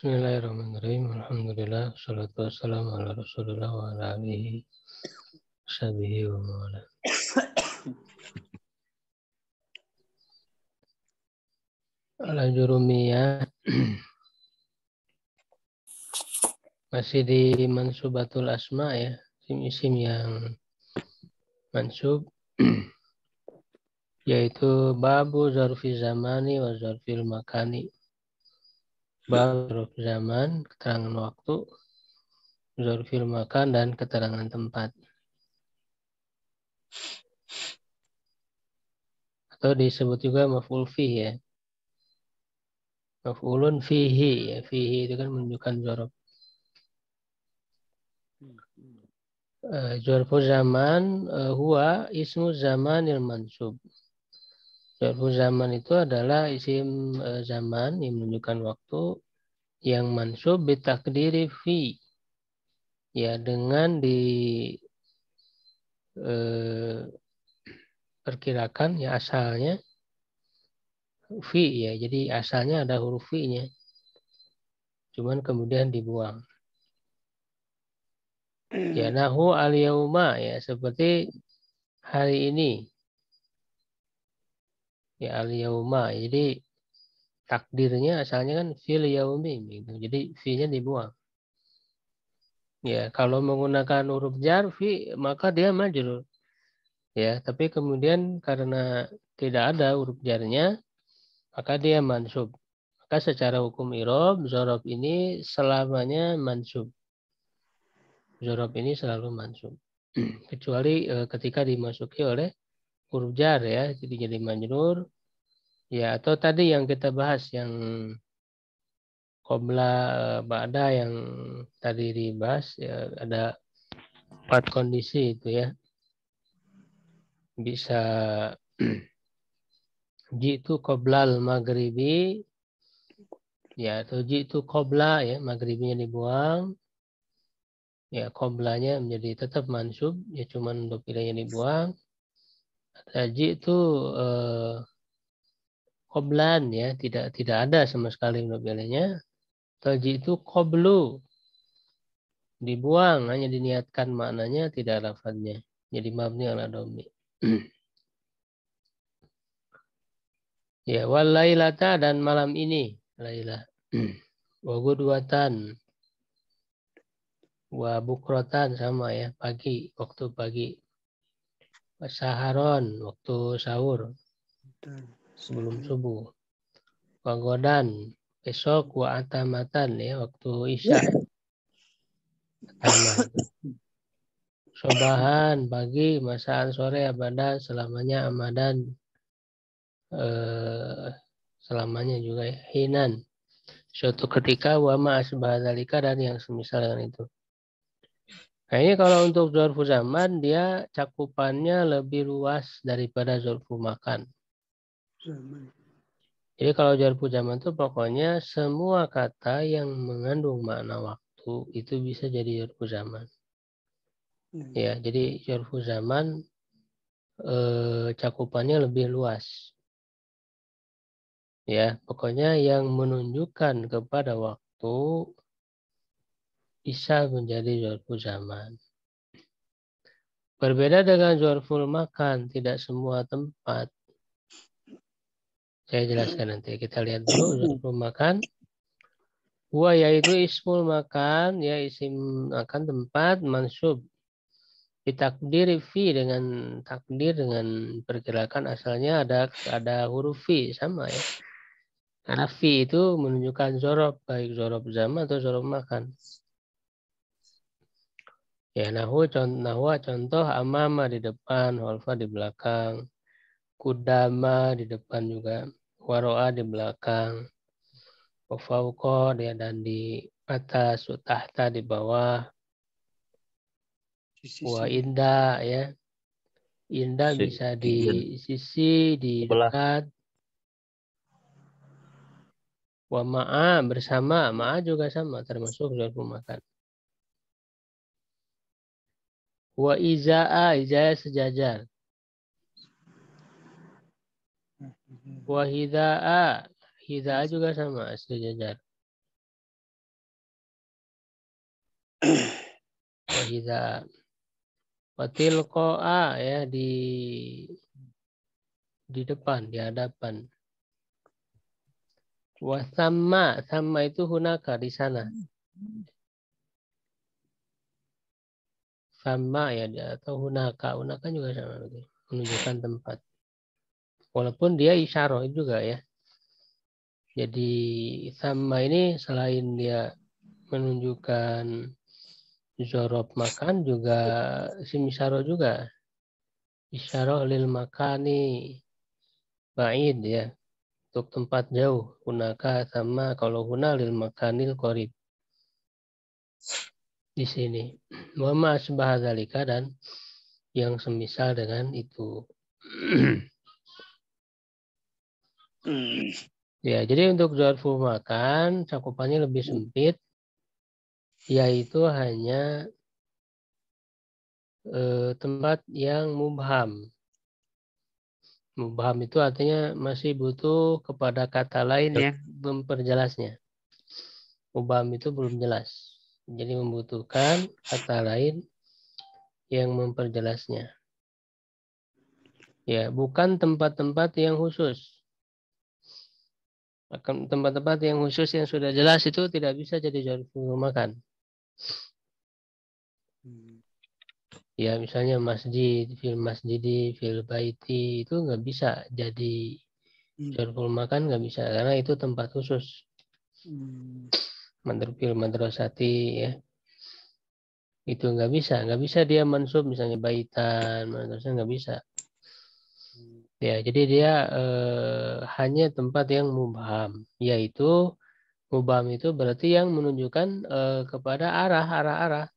Bismillahirrahmanirrahim. Alhamdulillah. Wassalatu wassalamu ala Rasulillah wa ala alihi sahbihi wa mawala. Al-Jurumiyah masih di mansubatul asma ya. Isim-isim yang mansub yaitu babu zarfi zamani wa zarfil makani. Bab zarfi zaman, keterangan waktu, zarfil makan dan keterangan tempat. Atau disebut juga maf'ul fihi ya. Maf'ulun fihi ya. Fihi itu kan menunjukkan zarf. Zarfu zaman huwa ismu zamanil mansub. Zarfu zaman itu adalah isim zaman yang menunjukkan waktu yang mansub bitakdiri fi. Ya dengan perkirakan ya asalnya fi ya. Jadi asalnya ada huruf fi-nya. Cuman kemudian dibuang. Ya nahu al-yauma ya seperti hari ini. Ya al-yauma. Jadi takdirnya asalnya kan fil yaumi gitu. Jadi fi-nya dibuang. Ya, kalau menggunakan huruf jar fi maka dia majrur. Ya, tapi kemudian karena tidak ada huruf jarnya maka dia mansub. Maka secara hukum i'rab dzaraf ini selamanya mansub. Dzaraf ini selalu mansub. Kecuali ketika dimasuki oleh huruf jar ya, jadi majrur. Ya, atau tadi yang kita bahas yang qabla ba'da yang tadi dibahas ya ada 4 kondisi itu ya. Bisa jitu qoblal maghribi ya, atau jitu qobla ya, maghribinya dibuang. Ya, qoblanya menjadi tetap mansub ya, cuman untuk pilihnya dibuang. Jitu qoblan ya, tidak ada sama sekali untuk pilihnya. Atau jitu qoblu dibuang, hanya diniatkan maknanya, tidak lafadznya. Jadi mabni ala dhammi. Ya, wal lailata dan malam ini, laila. Wa gudwatan, wa bukrotan sama ya, pagi, waktu pagi. Wa saharon, waktu sahur, sebelum subuh. Wa godan, besok. Wa atamatan ya, waktu isya. Atama itu. Sobahan, pagi, masaan, sore, abadan, selamanya, amadan, selamanya juga ya. Hinan, suatu ketika, wa ma asbahadzalika dan yang semisal dengan itu. Nah ini kalau untuk dzarfu zaman dia cakupannya lebih luas daripada dzarfu makan. Jadi kalau dzarfu zaman itu pokoknya semua kata yang mengandung makna waktu itu bisa jadi dzarfu zaman. Ya, jadi dzarfu zaman cakupannya lebih luas. Ya, pokoknya yang menunjukkan kepada waktu bisa menjadi dzarfu zaman. Berbeda dengan dzarful makan, tidak semua tempat. Saya jelaskan nanti. Kita lihat dulu dzarful makan. Huwa yaitu ismul makan, ya isim makan tempat, mansub. Ditakdir fi dengan takdir dengan perkirakan asalnya ada huruf fi sama ya. Karena fi itu menunjukkan zorob, baik zorob zaman atau zorob makan. Ya, nahwa contoh amama di depan, holfa di belakang, kudama di depan juga, waro'a di belakang, wafauqa dia dan di atas, tahta di bawah, wa indah ya, indah bisa di sisi, di dekat, wa ma'a bersama, ma'a juga sama termasuk dzarfu makan. Wa iza'a, iza'a sejajar. Wa hida'a, hida'a juga sama sejajar. Wahida. Watil koa ya di depan, di hadapan. Wasama, sama itu hunaka di sana. Sama ya atau hunaka, hunaka juga sama menunjukkan tempat. Walaupun dia isyarah juga ya. Jadi sama ini selain dia menunjukkan zorob makan juga isim isyarah juga. Isyarah lil makani ba'id ya. Untuk tempat jauh. Hunaka sama kalau huna lil makanil qorib. Di sini. Wa ma asbah dzalika dan yang semisal dengan itu. Ya, jadi untuk zarfu makan cakupannya lebih sempit, yaitu hanya tempat yang mubham. Mubham itu artinya masih butuh kepada kata lain yang memperjelasnya. Mubham itu belum jelas. Jadi membutuhkan kata lain yang memperjelasnya. Ya, bukan tempat-tempat yang khusus. Tempat-tempat yang khusus yang sudah jelas itu tidak bisa jadi zarfu makan. Ya, misalnya masjid, fil baiti itu nggak bisa jadi zarfu makan, nggak bisa karena itu tempat khusus. Fil madrasati ya. Itu nggak bisa dia mansub misalnya baitan, madrasah nggak bisa. Ya, jadi dia hanya tempat yang mubham, yaitu mubham itu berarti yang menunjukkan kepada arah.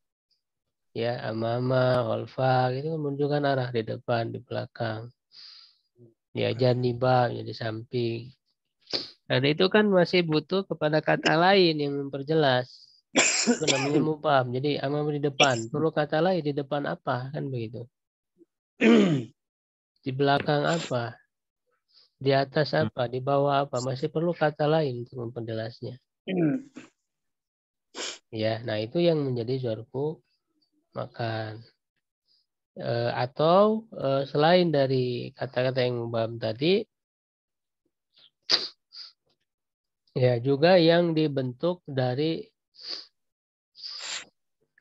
Ya, amama, khalfa, itu menunjukkan arah di depan, di belakang. Ya, janibah, ya di samping. Dan itu kan masih butuh kepada kata lain yang memperjelas. Itu namanya mubham. Jadi amama di depan, perlu kata lain di depan apa, kan begitu. Di belakang apa? Di atas apa? Di bawah apa? Masih perlu kata lain untuk memperjelasnya. Ya, nah itu yang menjadi zarfu makan. Atau selain dari kata-kata yang mubham tadi, ya juga yang dibentuk dari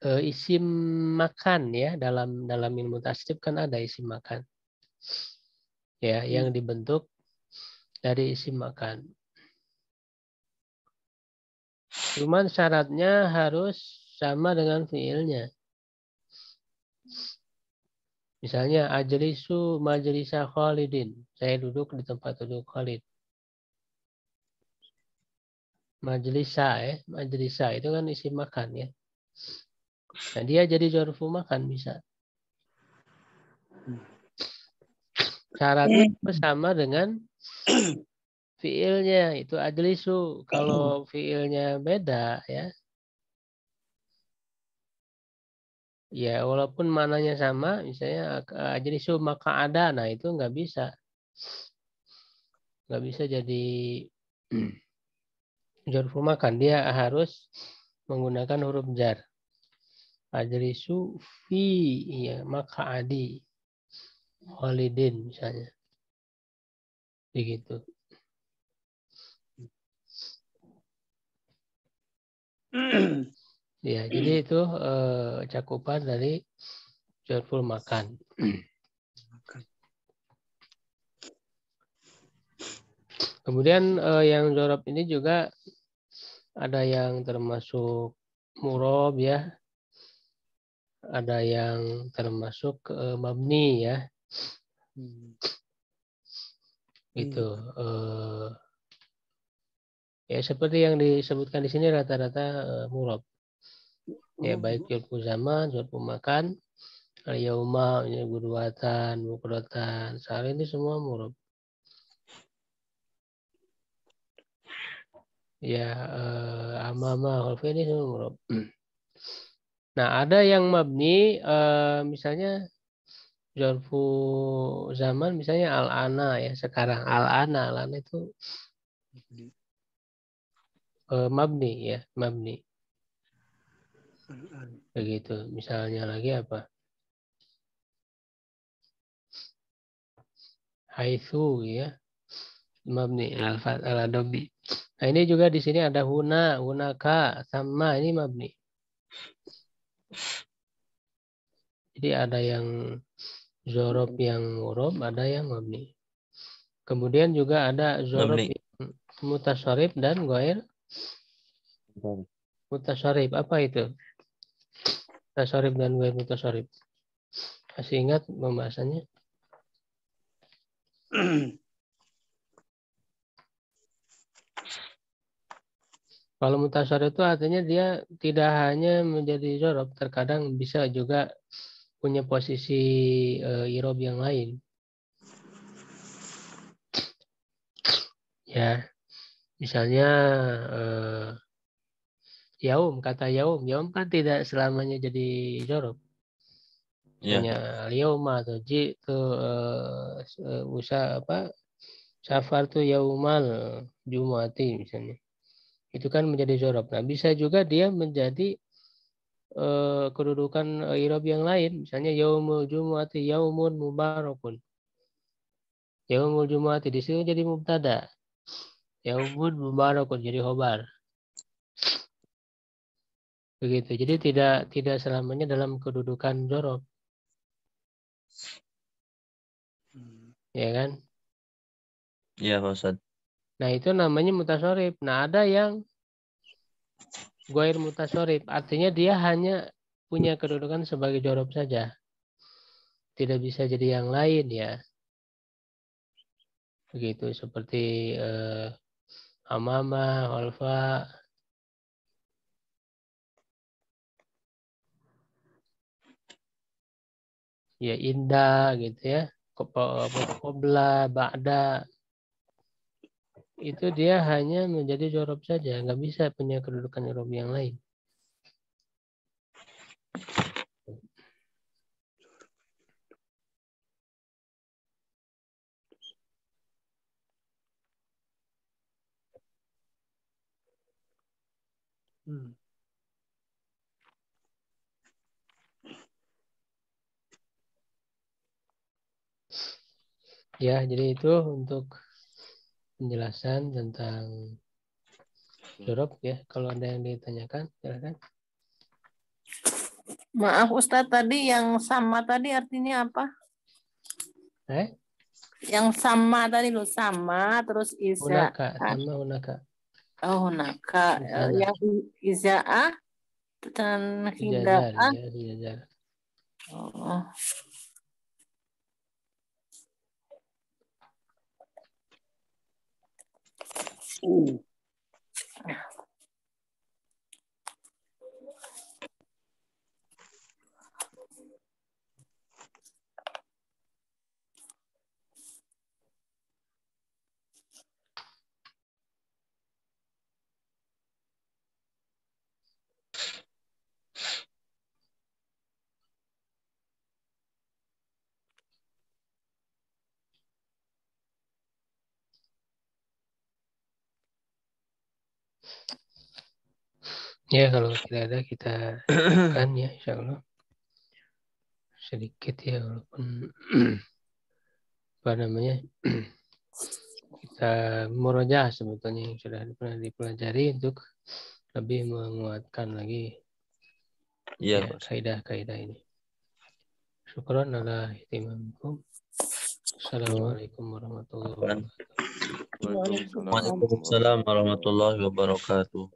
isim makan ya dalam ilmu tasrif kan ada isim makan. Ya, yang dibentuk dari isim makan. Cuman syaratnya harus sama dengan fiilnya. Misalnya ajlisu majlisa Khalidin. Saya duduk di tempat duduk Khalid. Majlisa itu kan isim makan ya. Nah, dia jadi zarfu makan bisa. Syaratnya sama dengan fiilnya itu ajlisu. Kalau fiilnya beda ya. Ya walaupun mananya sama, misalnya ajlisu maka ada, nah itu nggak bisa jadi zarfu makan. Dia harus menggunakan huruf jar. Ajlisu fi ya maka adi Khalidin misalnya. Begitu. Ya, jadi itu cakupan dari zarful makan. Kemudian yang zorob ini juga ada yang termasuk murob ya. Ada yang termasuk mabni ya. Itu ya seperti yang disebutkan di sini rata-rata murob. Ya baik zarfu zaman, zarfu makan, yauma, gudwatan, bukrotan, sehari ini semua murob. Ya amama, khalfa ini semua murob. Nah ada yang mabni, misalnya zarfu zaman, misalnya al-ana ya sekarang al-ana itu mabni ya mabni. Begitu. Misalnya lagi apa? Haitsu ya. Mabni al-adobi. Nah, ini juga di sini ada huna, hunaka, sama ini mabni. Jadi ada yang zorob yang murob, ada yang mabni. Kemudian juga ada zorob yang mutasyarif dan ghair mutasyarif. Apa itu? Mutasyarif dan ghair mutasyarif. Masih ingat pembahasannya? Kalau mutasyarif itu artinya dia tidak hanya menjadi zorob, terkadang bisa juga punya posisi irob yang lain. Ya, misalnya yaum, kata yaum, yaum kan tidak selamanya jadi zorob. Misalnya yauma atau ji itu usaha apa? Safar tuh yaumal jumati misalnya. Itu kan menjadi zorob. Nah, bisa juga dia menjadi kedudukan irob yang lain. Misalnya yaumul jumati yaumun mubarakun. Yaumul jumati di sini jadi mubtada. Yaumun mubarakun jadi khobar. Begitu. Jadi tidak selamanya dalam kedudukan zorob. Ya kan? Iya, Pak Ustaz. Nah, itu namanya mutasyarif. Nah, ada yang ghair mutasyarif, artinya dia hanya punya kedudukan sebagai zorob saja. Tidak bisa jadi yang lain ya. Begitu seperti amama, holfa, ya indah gitu ya. Qobla, ba'da. Itu dia hanya menjadi zorob saja, nggak bisa punya kedudukan zorob yang lain. Ya, jadi itu untuk penjelasan tentang zorob ya. Kalau ada yang ditanyakan, silakan. Maaf Ustadz, tadi yang sama tadi artinya apa? Yang sama tadi loh, sama terus iza. Hunaka, sama hunaka. Oh, hunaka. Yang iza'ah dan Sejajar, hida'ah. ya, sejajar. Oh. Ya, kalau tidak ada kita cukupkan ya, insya Allah. Sedikit ya, walaupun apa namanya, kita murojaah sebetulnya yang sudah pernah dipelajari untuk lebih menguatkan lagi ya, kaidah-kaidah ini. Syukran ala ihtimamikum. Assalamualaikum warahmatullahi wabarakatuh. Waalaikumsalam warahmatullahi wabarakatuh.